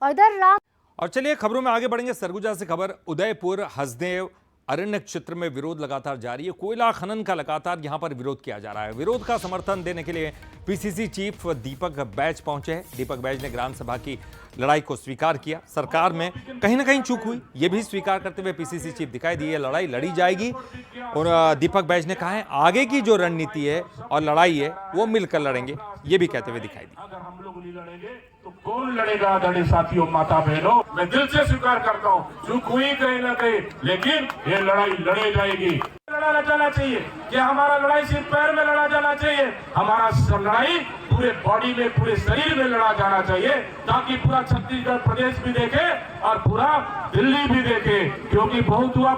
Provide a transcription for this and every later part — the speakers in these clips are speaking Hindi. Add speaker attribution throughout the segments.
Speaker 1: और इधर राम।
Speaker 2: और चलिए खबरों में आगे बढ़ेंगे। सरगुजा से खबर, उदयपुर हसदेव अरण्य क्षेत्र में विरोध लगातार जारी है। कोयला खनन का लगातार यहां पर विरोध किया जा रहा है। विरोध का समर्थन देने के लिए पीसीसी चीफ दीपक बैज पहुंचे हैं। दीपक बैज ने ग्राम सभा की लड़ाई को स्वीकार किया। सरकार में कहीं ना कहीं चूक हुई, यह भी स्वीकार करते हुए पीसीसी चीफ दिखाई दिए। लड़ाई लड़ी जाएगी और दीपक बैज ने कहा है आगे की जो रणनीति है और लड़ाई है वो मिलकर लड़ेंगे, ये भी कहते हुए दिखाई दिए।
Speaker 3: अगर हम लोग नहीं लड़ेंगे तो कौन लड़ेगा? आदरणीय साथियों, माता बहनों, मैं दिल से स्वीकार करता हूँ चूक हुई कहीं ना कहीं, लेकिन ये लड़ाई लड़ी जाएगी। लड़ा जाना चाहिए कि हमारा लड़ाई सिर्फ पैर में लड़ा जाना चाहिए, हमारा लड़ाई पूरे बॉडी में, पूरे शरीर में लड़ा जाना चाहिए, ताकि पूरा छत्तीसगढ़ प्रदेश भी देखे और पूरा दिल्ली भी देखे। क्योंकि बहुत हुआ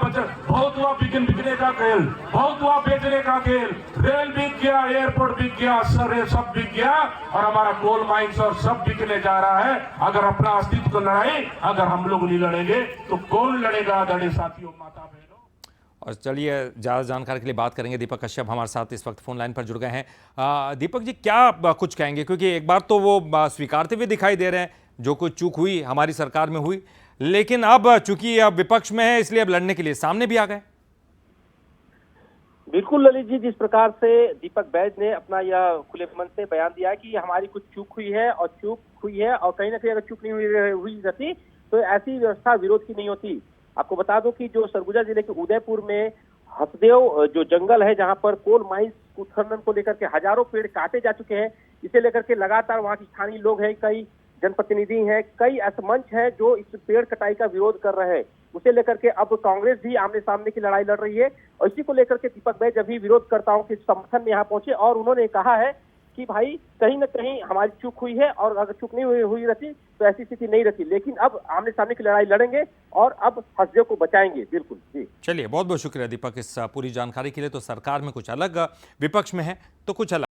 Speaker 3: बिकने का खेल, बहुत हुआ बेचने का खेल। रेल बिक गया, एयरपोर्ट बिक गया, सब बिक गया और हमारा कोल माइंस और सब बिकने जा रहा है। अगर अपना अस्तित्व की लड़ाई अगर हम लोग नहीं लड़ेंगे तो कौन लड़ेगा? आदरणीय साथियों, माता बहनों।
Speaker 2: और चलिए ज़्यादा जानकारी के लिए बात करेंगे। दीपक कश्यप हमारे साथ इस वक्त फोन लाइन पर जुड़ गए हैं। दीपक जी, क्या कुछ कहेंगे? क्योंकि एक बार तो वो स्वीकारते हुए दिखाई दे रहे हैं जो कुछ चूक हुई हमारी सरकार में हुई, लेकिन अब चूंकि अब विपक्ष में है इसलिए अब लड़ने के लिए सामने भी आ गए।
Speaker 4: बिल्कुल ललित जी, जिस प्रकार से दीपक बैज ने अपना यह खुले मन से बयान दिया कि हमारी कुछ चूक हुई है और कहीं ना कहीं अगर चूक नहीं हुई रहती तो ऐसी व्यवस्था विरोध की नहीं होती। आपको बता दूं कि जो सरगुजा जिले के उदयपुर में हसदेव जो जंगल है, जहां पर कोल माइंस उत्खनन को लेकर के हजारों पेड़ काटे जा चुके हैं, इसे लेकर के लगातार वहां के स्थानीय लोग हैं, कई जनप्रतिनिधि हैं, कई ऐसे मंच है जो इस पेड़ कटाई का विरोध कर रहे हैं। उसे लेकर के अब कांग्रेस भी आमने सामने की लड़ाई लड़ रही है और इसी को लेकर के दीपक बैज अभी विरोधकर्ताओं के समर्थन में यहाँ पहुंचे और उन्होंने कहा है कि भाई कहीं ना कहीं हमारी चूक हुई है और अगर चूक नहीं हुई रहती तो ऐसी स्थिति नहीं रहती, लेकिन अब आमने सामने की लड़ाई लड़ेंगे और अब हसदेव को बचाएंगे। बिल्कुल जी।
Speaker 2: चलिए, बहुत बहुत शुक्रिया दीपक इस पूरी जानकारी के लिए। तो सरकार में कुछ अलग, विपक्ष में है तो कुछ अलग।